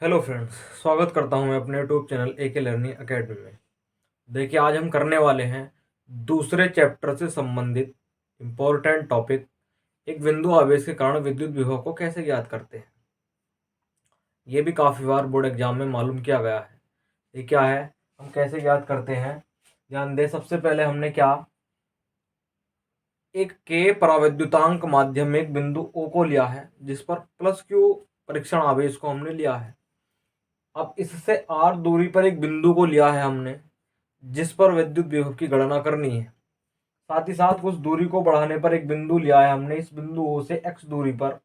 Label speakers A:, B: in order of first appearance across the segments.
A: Hello friends, स्वागत करता हूं मैं अपने YouTube channel AK learning academy में। देखिए, आज हम करने वाले हैं दूसरे चैप्टर से संबंधित इम्पोर्टेंट टॉपिक, एक बिंदु आवेश के कारण विद्युत विभव को कैसे ज्ञात करते हैं। ये भी काफ़ी बार बोर्ड एग्जाम में मालूम किया गया है। ये क्या है, हम कैसे ज्ञात करते हैं, ध्यान दें। सबसे पहले हमने क्या, एक के परावैद्युतांक माध्यम में एक बिंदु ओ को लिया है जिस पर प्लस क्यू परीक्षण आवेश को हमने लिया है। अब इससे आर दूरी पर एक बिंदु को लिया है हमने जिस पर विद्युत विभव की गणना करनी है। साथ ही साथ उस दूरी को बढ़ाने पर एक बिंदु लिया है हमने, इस बिंदु ओ से एक्स दूरी पर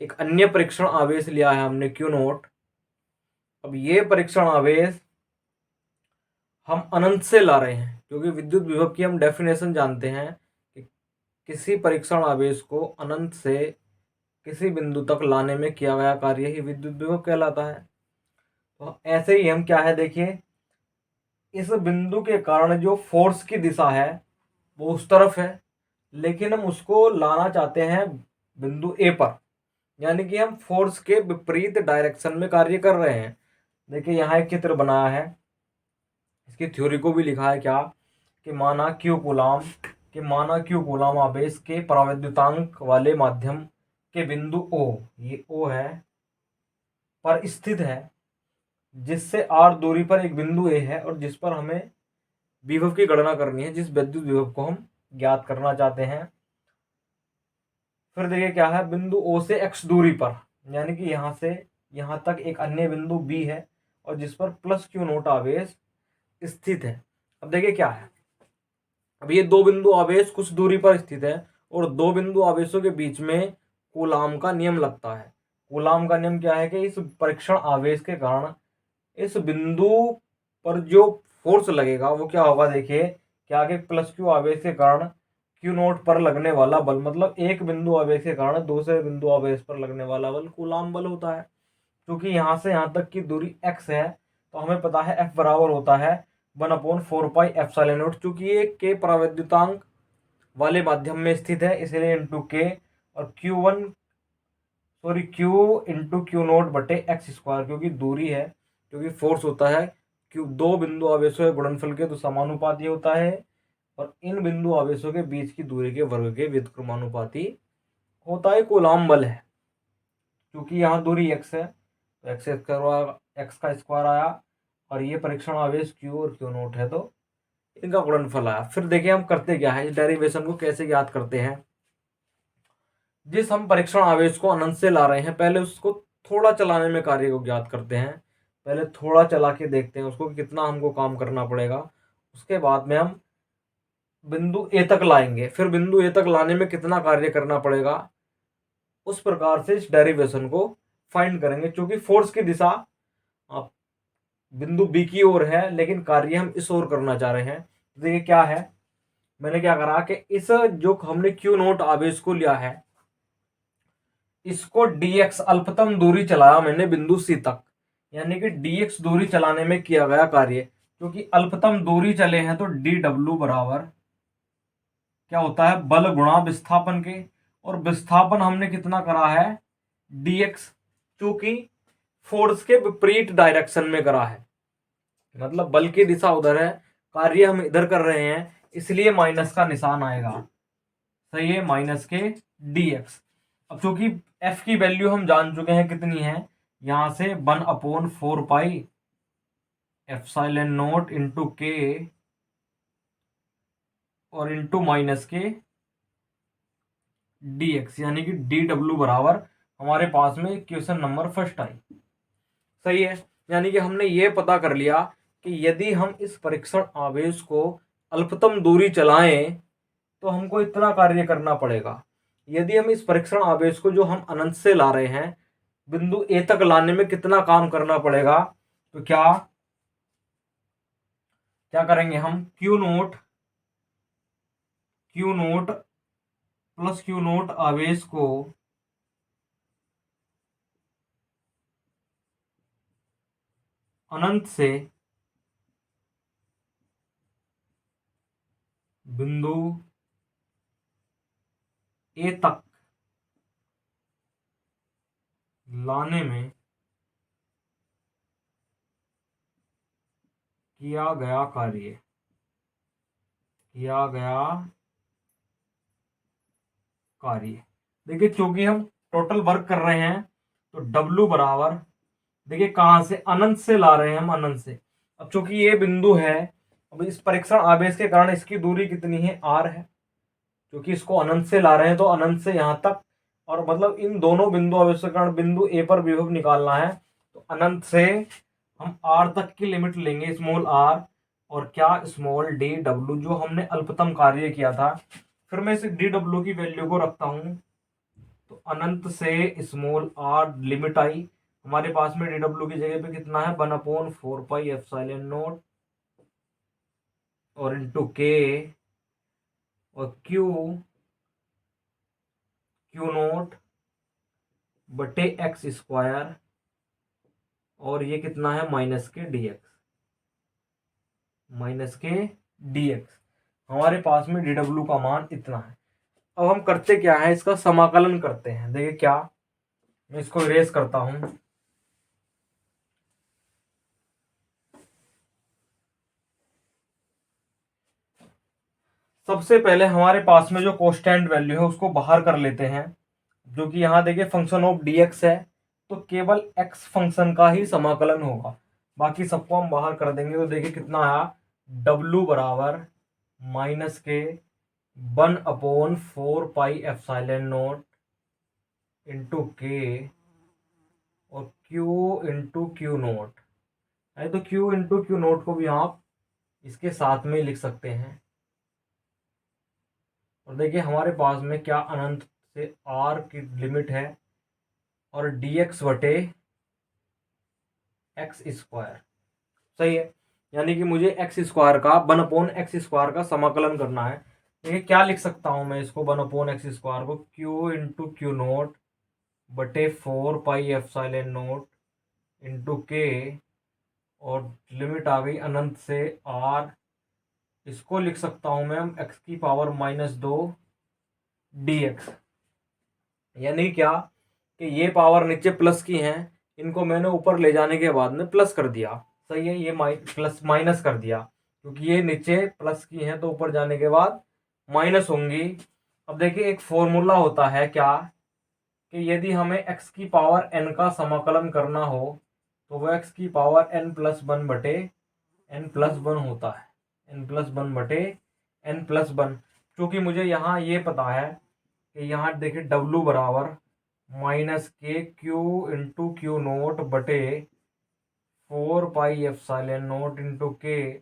A: एक अन्य परीक्षण आवेश लिया है हमने क्यू नोट। अब ये परीक्षण आवेश हम अनंत से ला रहे हैं क्योंकि विद्युत विभव की हम डेफिनेशन जानते हैं कि किसी परीक्षण आवेश को अनंत से किसी बिंदु तक लाने में किया गया कार्य ही विद्युत विभव कहलाता है। तो ऐसे ही हम क्या है, देखिए, इस बिंदु के कारण जो फोर्स की दिशा है वो उस तरफ है, लेकिन हम उसको लाना चाहते हैं बिंदु ए पर, यानी कि हम फोर्स के विपरीत डायरेक्शन में कार्य कर रहे हैं। देखिए, यहाँ एक चित्र बनाया है, इसकी थ्योरी को भी लिखा है क्या, माना क्यू कूलाम आवेश के परावैद्युतांक वाले माध्यम के बिंदु ओ, ये ओ है, पर स्थित है, जिससे आर दूरी पर एक बिंदु ए है और जिस पर हमें विभव की गणना करनी है, जिस विद्युत विभव को हम ज्ञात करना चाहते हैं। फिर देखिए क्या है, बिंदु ओ से एक्स दूरी पर, यानी कि यहां से यहां तक एक अन्य बिंदु बी है और जिस पर प्लस क्यू नोट आवेश स्थित है। अब देखिए क्या है, अब ये दो बिंदु आवेश कुछ दूरी पर स्थित है और दो बिंदु आवेशों के बीच में कूलाम का नियम लगता है। कूलाम का नियम क्या है कि इस परीक्षण आवेश के कारण इस बिंदु पर जो फोर्स लगेगा वो क्या होगा, देखिए क्या, कि प्लस क्यू आवेश के कारण क्यू नोट पर लगने वाला बल, मतलब एक बिंदु आवेश के कारण दूसरे बिंदु आवेश पर लगने वाला बल कूलाम बल होता है। क्योंकि यहाँ से यहाँ तक की दूरी x है तो हमें पता है F बराबर होता है 1/4 पाई चूंकि ये के परावैद्युतांक वाले माध्यम में स्थित है इसलिए इंटू के, और Q इंटू क्यू नोट बटे एक्स स्क्वायर, क्योंकि दूरी है, क्योंकि फोर्स होता है क्यू, दो बिंदु आवेशों के गुणनफल के तो समानुपाती होता है और इन बिंदु आवेशों के बीच की दूरी के वर्ग के व्युत्क्रमानुपाती होता है। कूलाम बल है, क्योंकि यहाँ दूरी x है तो एक्स का स्क्वायर आया और ये परीक्षण आवेश क्यू और क्यू नोट है तो इनका गुणनफल आया। फिर देखिए हम करते क्या है, इस डेरिवेशन को कैसे ज्ञात करते हैं। जिस हम परीक्षण आवेश को अनंत से ला रहे हैं, पहले उसको थोड़ा चलाने में कार्य को ज्ञात करते हैं। पहले थोड़ा चला के देखते हैं उसको कि कितना हमको काम करना पड़ेगा, उसके बाद में हम बिंदु ए तक लाएंगे, फिर बिंदु ए तक लाने में कितना कार्य करना पड़ेगा, उस प्रकार से इस डेरिवेशन को फाइंड करेंगे। क्योंकि फोर्स की दिशा बिंदु बी की ओर है लेकिन कार्य हम इस ओर करना चाह रहे हैं। देखिए क्या है, मैंने क्या करा कि इस जो हमने क्यू नोट आवेश को लिया है इसको dx अल्पतम दूरी चलाया मैंने बिंदु सी तक, यानी कि dx दूरी चलाने में किया गया कार्य। क्योंकि अल्पतम दूरी चले हैं तो dw बराबर क्या होता है, बल गुणा विस्थापन के, और विस्थापन हमने कितना करा है, dx, चूंकि फोर्स के विपरीत डायरेक्शन में करा है, मतलब बल की दिशा उधर है, कार्य हम इधर कर रहे हैं, इसलिए माइनस का निशान आएगा। सही है, माइनस के dx। अब चूंकि f की वैल्यू हम जान चुके हैं कितनी है, यहां से 1/4 पाई एप्सिलॉन नोट इंटू के और इंटू माइनस के dx, यानी कि dw बराबर हमारे पास में क्वेश्चन नंबर फर्स्ट आई। सही है, यानी कि हमने ये पता कर लिया कि यदि हम इस परीक्षण आवेश को अल्पतम दूरी चलाएं तो हमको इतना कार्य करना पड़ेगा। यदि हम इस परीक्षण आवेश को जो हम अनंत से ला रहे हैं बिंदु ए तक लाने में कितना काम करना पड़ेगा, तो क्या क्या करेंगे हम, Q note plus Q note आवेश को अनंत से बिंदु ए तक लाने में किया गया कार्य, किया गया कार्य। देखिए चूंकि हम टोटल वर्क कर रहे हैं तो W बराबर, देखिए कहां से, अनंत से ला रहे हैं हम, अनंत से। अब चूंकि ये बिंदु है, अब इस परीक्षण आवेश के कारण इसकी दूरी कितनी है, r है। क्योंकि इसको अनंत से ला रहे हैं तो अनंत से यहां तक, और मतलब इन दोनों बिंदु आवेश के कारण बिंदु ए पर विभव निकालना है, तो अनंत से हम r तक की लिमिट लेंगे, स्मॉल r, और क्या, स्मॉल डी डब्ल्यू, जो हमने अल्पतम कार्य किया था। फिर मैं इस डी डब्ल्यू की वैल्यू को रखता हूं, तो अनंत से स्मॉल r लिमिट आई हमारे पास में, डी डब्ल्यू की जगह पे कितना है, 1/4 पाई एप्सिलॉन नॉट, और इंटू के, और क्यू नॉट बटे एक्स स्क्वायर, और ये कितना है, माइनस के डीएक्स, माइनस के डीएक्स। हमारे पास में डी डब्ल्यू का मान इतना है। अब हम करते क्या है, इसका समाकलन करते हैं। देखिए क्या, मैं इसको इरेज करता हूं। सबसे पहले हमारे पास में जो कांस्टेंट वैल्यू है उसको बाहर कर लेते हैं, जो कि यहाँ देखिए फंक्शन ऑफ dx है, तो केवल x फंक्शन का ही समाकलन होगा, बाकी सबको हम बाहर कर देंगे। तो देखिए कितना आया, w बराबर माइनस के 1/4 पाई एप्सिलॉन नॉट इंटू के, और q इंटू क्यू नोट है, तो q इंटू क्यू नोट को भी आप इसके साथ में लिख सकते हैं। और देखिए हमारे पास में क्या, अनंत से r की लिमिट है, और dx बटे एक्स स्क्वायर, सही है। यानी कि मुझे एक्स स्क्वायर का 1/x² का समाकलन करना है। देखिए क्या लिख सकता हूं मैं इसको, 1/x² को q इंटू क्यू नोट बटे 4 पाई एप्सिलॉन नॉट इंटू के, और लिमिट आ गई अनंत से r, इसको लिख सकता हूं मैं x की पावर -2 dx। यानी क्या कि ये पावर नीचे प्लस की हैं, इनको मैंने ऊपर ले जाने के बाद में प्लस कर दिया, सही है, ये प्लस माइनस कर दिया, क्योंकि ये नीचे प्लस की हैं तो ऊपर जाने के बाद माइनस होंगी। अब देखिए एक फॉर्मूला होता है क्या, कि यदि हमें x की पावर n का समाकलन करना हो तो वह x की पावर n+1 बटे n+1 होता है, n+1 बटे n+1। क्योंकि मुझे यहाँ ये पता है कि यहाँ देखिए w बराबर माइनस के क्यू इंटू क्यू नोट बटे 4 पाई एप्सिलॉन नॉट इंटू के।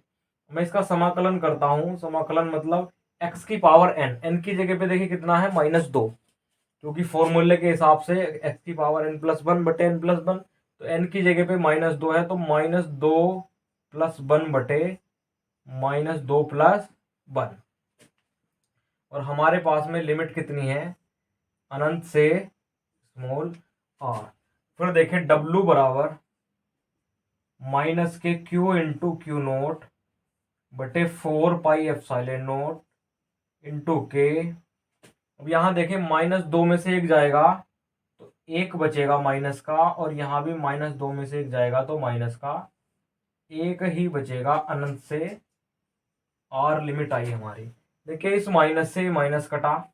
A: मैं इसका समाकलन करता हूँ, समाकलन मतलब x की पावर n की जगह पे देखिए कितना है, -2, क्योंकि फॉर्मूले के हिसाब से x की पावर n+1 बटे n+1, तो n की जगह पे -2 है, तो -2+1 बटे -2+1। और हमारे पास में लिमिट कितनी है, अनंत से स्मॉल r। फिर देखें w बराबर माइनस के क्यू इंटू क्यू नोट बटे 4 पाई एप्सिलॉन नॉट इंटू के। अब यहाँ देखें -2 में से एक जाएगा तो एक बचेगा माइनस का, और यहाँ भी -2 में से एक जाएगा तो माइनस का एक ही बचेगा, अनंत से r लिमिट आई हमारी। देखिए इस माइनस से माइनस कटा।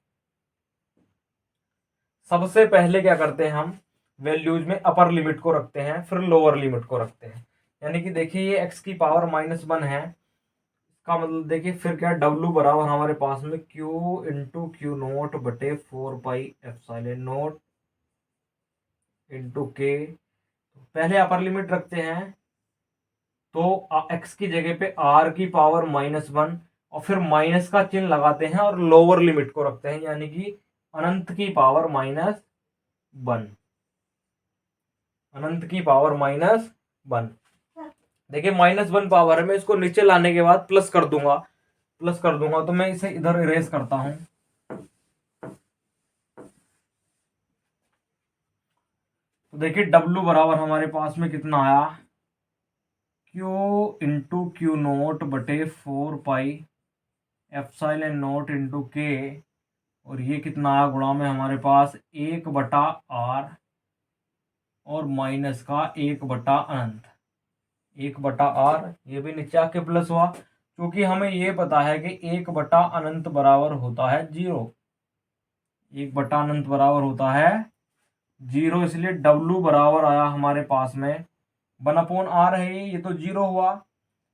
A: सबसे पहले क्या करते हैं हम, वैल्यूज में अपर लिमिट को रखते हैं, फिर लोअर लिमिट को रखते हैं। यानी कि देखिए ये x की पावर -1 है, इसका मतलब देखिए फिर क्या, w बराबर हमारे पास में q इंटू क्यू नोट बटे 4 पाई एप्सिलॉन नॉट इंटू के। पहले अपर लिमिट रखते हैं, तो x की जगह पे r की पावर -1, और फिर माइनस का चिन्ह लगाते हैं और लोअर लिमिट को रखते हैं, यानी कि अनंत की पावर -1, अनंत की पावर -1। देखिए -1 पावर है, मैं इसको नीचे लाने के बाद प्लस कर दूंगा, तो मैं इसे इधर इरेज करता हूं। तो देखिए w बराबर हमारे पास में कितना आया, q इंटू क्यू नोट बटे 4 पाई एप्सिलॉन नॉट इंटू के, और ये कितना आया गुणा में हमारे पास 1/r, और माइनस का 1/अनंत। 1/r, ये भी नीचे आके प्लस हुआ, क्योंकि हमें ये पता है कि 1/अनंत बराबर होता है 0। 1/अनंत बराबर होता है 0, इसलिए डब्लू बराबर आया हमारे पास में 1/r है, ये तो 0 हुआ,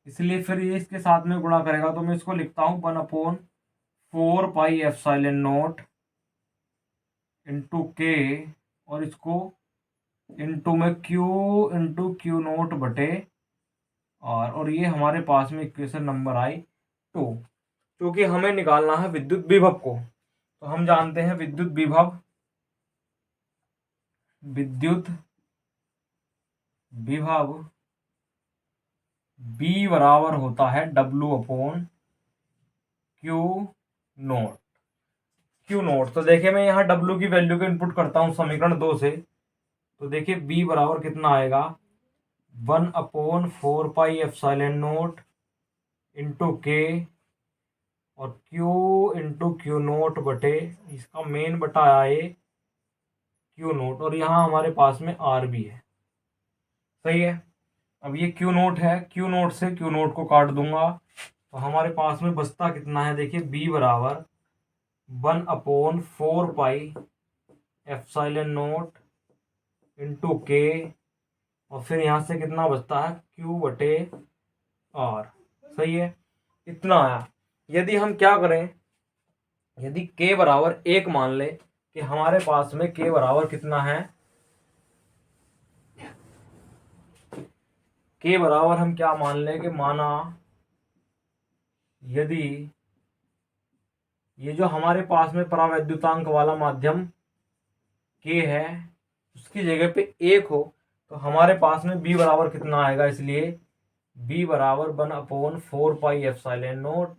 A: इसलिए फिर ये इसके साथ में गुणा करेगा, तो मैं इसको लिखता हूँ 1/4πε0 इंटू के, और इसको इंटू में क्यू इंटू क्यू नोट बटे आर, और ये हमारे पास में इक्वेशन नंबर आई 2। क्योंकि हमें निकालना है विद्युत विभव को, तो हम जानते हैं विद्युत विभव B बराबर होता है W/Q0। तो देखिए मैं यहाँ W की वैल्यू को इनपुट करता हूँ समीकरण 2 से, तो देखिए B बराबर कितना आएगा 1/4πε0 इंटू के और Q इंटू Q0 बटे, इसका मेन बटा आया ये Q0, और यहाँ हमारे पास में R भी है। सही है। अब ये Q0 है, Q0 से Q0 को काट दूंगा, तो हमारे पास में बचता कितना है, देखिए B बराबर 1/4πε0 इंटू के, और फिर यहाँ से कितना बचता है Q/R। सही है, इतना आया। यदि हम क्या करें, यदि K बराबर 1 मान ले, कि हमारे पास में K बराबर कितना है, K बराबर हम क्या मान लें कि माना यदि ये जो हमारे पास में परावैद्युतांक वाला माध्यम K है उसकी जगह पे 1 हो, तो हमारे पास में B बराबर कितना आएगा, इसलिए B बराबर 1/4πε0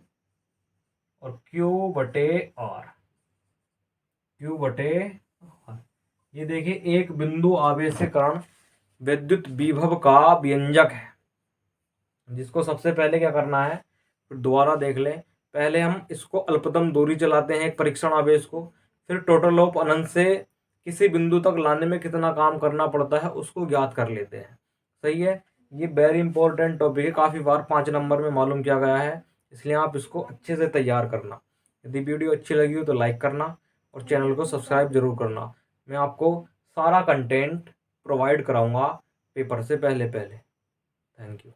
A: और Q/R। ये देखिए एक बिंदु आवेश के कारण विद्युत विभव का व्यंजक है, जिसको सबसे पहले क्या करना है, फिर दोबारा देख लें। पहले हम इसको अल्पतम दूरी चलाते हैं एक परीक्षण आवेश को, फिर टोटल ऑफ अनंत से किसी बिंदु तक लाने में कितना काम करना पड़ता है उसको ज्ञात कर लेते हैं। सही है, ये वेरी इंपॉर्टेंट टॉपिक है, काफ़ी बार 5 नंबर में मालूम किया गया है, इसलिए आप इसको अच्छे से तैयार करना। यदि वीडियो अच्छी लगी हो तो लाइक करना और चैनल को सब्सक्राइब जरूर करना। मैं आपको सारा कंटेंट प्रोवाइड कराऊंगा पेपर से पहले। Thank you.